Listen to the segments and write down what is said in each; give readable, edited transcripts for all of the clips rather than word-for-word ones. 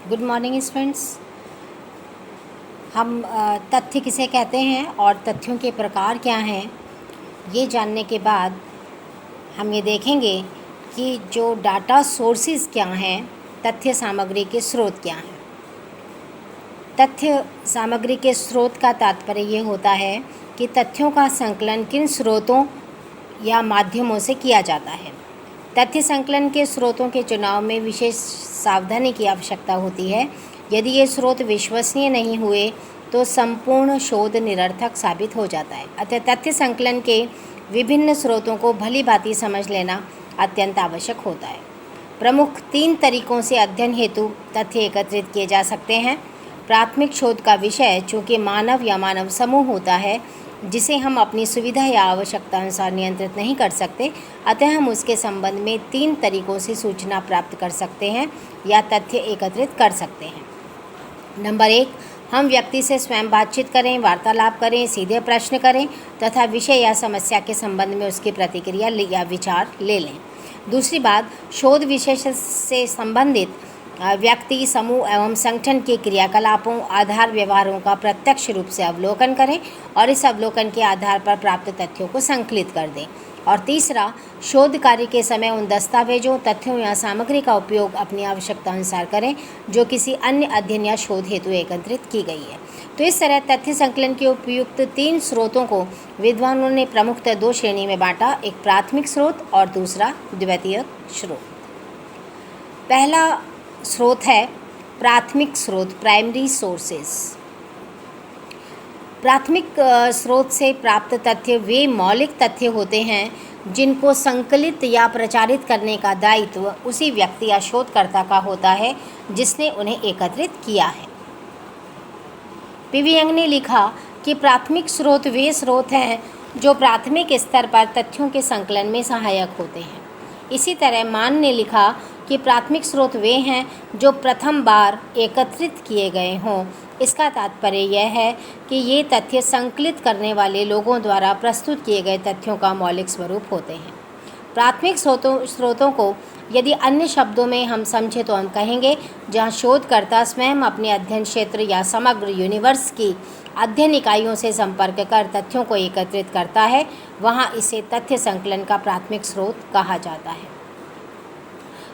Good morning students. हम तथ्य किसे कहते हैं और तथ्यों के प्रकार क्या हैं, ये जानने के बाद हम ये देखेंगे कि जो डाटा सोर्सेज क्या हैं, तथ्य सामग्री के स्रोत क्या हैं। तथ्य सामग्री के स्रोत का तात्पर्य ये होता है कि तथ्यों का संकलन किन स्रोतों या माध्यमों से किया जाता है। तथ्य संकलन के स्रोतों के चुनाव में विशेष सावधानी की आवश्यकता होती है। यदि ये स्रोत विश्वसनीय नहीं हुए तो संपूर्ण शोध निरर्थक साबित हो जाता है। अतः तथ्य संकलन के विभिन्न स्रोतों को भली भांति समझ लेना अत्यंत आवश्यक होता है। प्रमुख 3 तरीकों से अध्ययन हेतु तथ्य एकत्रित किए जा सकते हैं। प्राथमिक शोध का विषय चूँकि मानव या मानव समूह होता है जिसे हम अपनी सुविधा या आवश्यकता अनुसार नियंत्रित नहीं कर सकते, अतः हम उसके संबंध में 3 तरीकों से सूचना प्राप्त कर सकते हैं या तथ्य एकत्रित कर सकते हैं। नंबर 1, हम व्यक्ति से स्वयं बातचीत करें, वार्तालाप करें, सीधे प्रश्न करें तथा विषय या समस्या के संबंध में उसकी प्रतिक्रिया या विचार ले लें। दूसरी बात, शोध विषय से संबंधित व्यक्ति, समूह एवं संगठन के क्रियाकलापों, आधार व्यवहारों का प्रत्यक्ष रूप से अवलोकन करें और इस अवलोकन के आधार पर प्राप्त तथ्यों को संकलित कर दें। और तीसरा, शोध कार्य के समय उन दस्तावेजों, तथ्यों या सामग्री का उपयोग अपनी आवश्यकता अनुसार करें जो किसी अन्य अध्ययन या शोध हेतु एकत्रित की गई है। तो इस तरह तथ्य संकलन के उपयुक्त 3 स्रोतों को विद्वानों ने प्रमुखतः 2 श्रेणी में बांटा, एक प्राथमिक स्रोत और दूसरा द्वितीयक स्रोत। पहला स्रोत है प्राथमिक स्रोत, प्राइमरी सोर्सेस। प्राथमिक स्रोत से प्राप्त तथ्य वे मौलिक तथ्य होते हैं जिनको संकलित या प्रचारित करने का दायित्व उसी व्यक्ति या शोधकर्ता का होता है जिसने उन्हें एकत्रित किया है। पीवी यंग ने लिखा कि प्राथमिक स्रोत वे स्रोत हैं जो प्राथमिक स्तर पर तथ्यों के संकलन में सहायक होते हैं। इसी तरह मान ने लिखा कि प्राथमिक स्रोत वे हैं जो प्रथम बार एकत्रित किए गए हों। इसका तात्पर्य यह है कि ये तथ्य संकलित करने वाले लोगों द्वारा प्रस्तुत किए गए तथ्यों का मौलिक स्वरूप होते हैं। प्राथमिक स्रोतों को यदि अन्य शब्दों में हम समझें तो हम कहेंगे जहाँ शोधकर्ता स्वयं अपने अध्ययन क्षेत्र या समग्र यूनिवर्स की अध्ययन इकाइयों से संपर्क कर तथ्यों को एकत्रित करता है, वहाँ इसे तथ्य संकलन का प्राथमिक स्रोत कहा जाता है।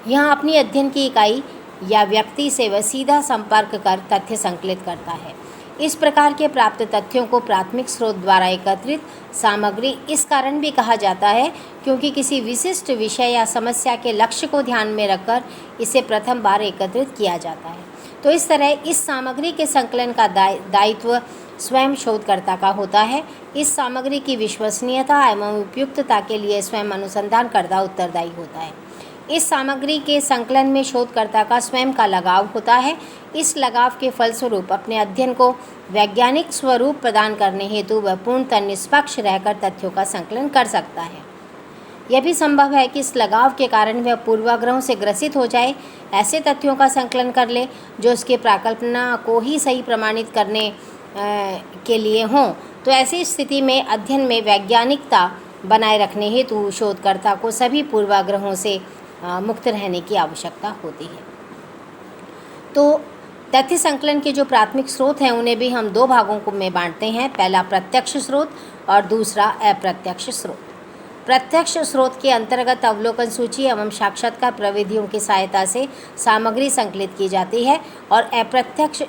यहाँ अपनी अध्ययन की इकाई या व्यक्ति से वह सीधा संपर्क कर तथ्य संकलित करता है। इस प्रकार के प्राप्त तथ्यों को प्राथमिक स्रोत द्वारा एकत्रित सामग्री इस कारण भी कहा जाता है क्योंकि किसी विशिष्ट विषय या समस्या के लक्ष्य को ध्यान में रखकर इसे प्रथम बार एकत्रित किया जाता है। तो इस तरह इस सामग्री के संकलन का दायित्व स्वयं शोधकर्ता का होता है। इस सामग्री की विश्वसनीयता एवं उपयुक्तता के लिए स्वयं अनुसंधानकर्ता उत्तरदायी होता है। इस सामग्री के संकलन में शोधकर्ता का स्वयं का लगाव होता है। इस लगाव के फलस्वरूप अपने अध्ययन को वैज्ञानिक स्वरूप प्रदान करने हेतु वह पूर्णतः निष्पक्ष रहकर तथ्यों का संकलन कर सकता है। यह भी संभव है कि इस लगाव के कारण वह पूर्वाग्रहों से ग्रसित हो जाए, ऐसे तथ्यों का संकलन कर ले जो उसके प्राकल्पना को ही सही प्रमाणित करने के लिए हों। तो ऐसी स्थिति में अध्ययन में वैज्ञानिकता बनाए रखने हेतु शोधकर्ता को सभी पूर्वाग्रहों से मुक्त रहने की आवश्यकता होती है। तो तथ्य संकलन के जो प्राथमिक स्रोत हैं उन्हें भी हम 2 भागों में बांटते हैं, पहला प्रत्यक्ष स्रोत और दूसरा अप्रत्यक्ष स्रोत। प्रत्यक्ष स्रोत के अंतर्गत अवलोकन सूची एवं साक्षात्कार प्रविधियों की सहायता से सामग्री संकलित की जाती है और अप्रत्यक्ष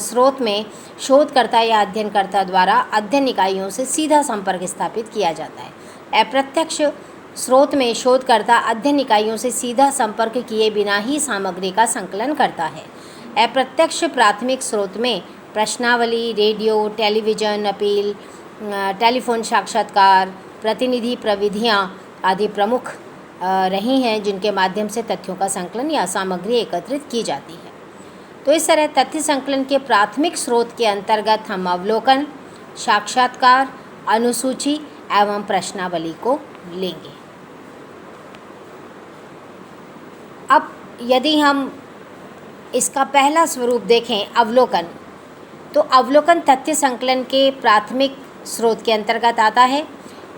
स्रोत में शोधकर्ता या अध्ययनकर्ता द्वारा अध्ययन इकाइयों से सीधा संपर्क स्थापित किया जाता है। अप्रत्यक्ष स्रोत में शोधकर्ता अध्ययन इकाइयों से सीधा संपर्क किए बिना ही सामग्री का संकलन करता है। अप्रत्यक्ष प्राथमिक स्रोत में प्रश्नावली, रेडियो, टेलीविज़न अपील, टेलीफोन साक्षात्कार, प्रतिनिधि प्रविधियाँ आदि प्रमुख रही हैं जिनके माध्यम से तथ्यों का संकलन या सामग्री एकत्रित की जाती है। तो इस तरह तथ्य संकलन के प्राथमिक स्रोत के अंतर्गत हम अवलोकन, साक्षात्कार, अनुसूची एवं प्रश्नावली को लेंगे। अब यदि हम इसका पहला स्वरूप देखें, अवलोकन, तो अवलोकन तथ्य संकलन के प्राथमिक स्रोत के अंतर्गत आता है।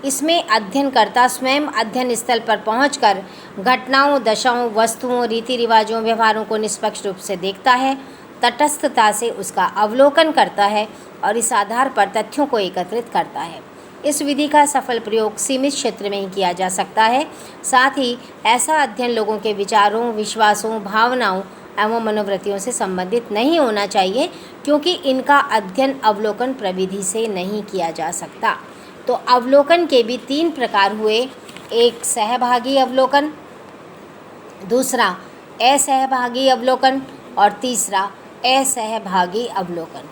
इसमें अध्ययनकर्ता स्वयं अध्ययन स्थल पर पहुंचकर घटनाओं, दशाओं, वस्तुओं, रीति रिवाजों, व्यवहारों को निष्पक्ष रूप से देखता है, तटस्थता से उसका अवलोकन करता है और इस आधार पर तथ्यों को एकत्रित करता है। इस विधि का सफल प्रयोग सीमित क्षेत्र में ही किया जा सकता है। साथ ही ऐसा अध्ययन लोगों के विचारों, विश्वासों, भावनाओं एवं मनोवृत्तियों से संबंधित नहीं होना चाहिए, क्योंकि इनका अध्ययन अवलोकन प्रविधि से नहीं किया जा सकता। तो अवलोकन के भी 3 प्रकार हुए, एक सहभागी अवलोकन, दूसरा असहभागी अवलोकन और तीसरा असहभागी अवलोकन।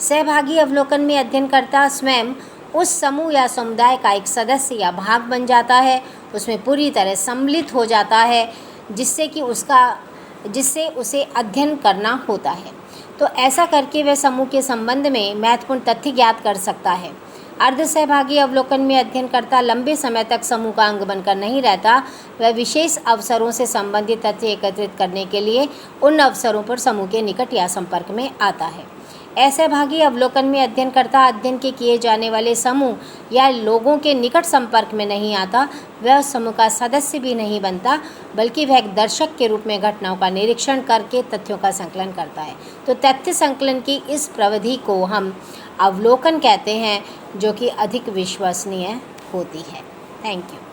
सहभागी अवलोकन में अध्ययनकर्ता स्वयं उस समूह या समुदाय का एक सदस्य या भाग बन जाता है, उसमें पूरी तरह सम्मिलित हो जाता है, जिससे उसे अध्ययन करना होता है। तो ऐसा करके वह समूह के संबंध में महत्वपूर्ण तथ्य ज्ञात कर सकता है। अर्ध सहभागी अवलोकन में अध्ययनकर्ता लंबे समय तक समूह का अंग बनकर नहीं रहता, वह विशेष अवसरों से संबंधित तथ्य एकत्रित करने के लिए उन अवसरों पर समूह के निकट या संपर्क में आता है। असहभागी अवलोकन में अध्ययनकर्ता अध्ययन के किए जाने वाले समूह या लोगों के निकट संपर्क में नहीं आता, वह समूह का सदस्य भी नहीं बनता, बल्कि वह एक दर्शक के रूप में घटनाओं का निरीक्षण करके तथ्यों का संकलन करता है। तो तथ्य संकलन की इस प्रविधि को हम अवलोकन कहते हैं, जो कि अधिक विश्वसनीय होती है। Thank you.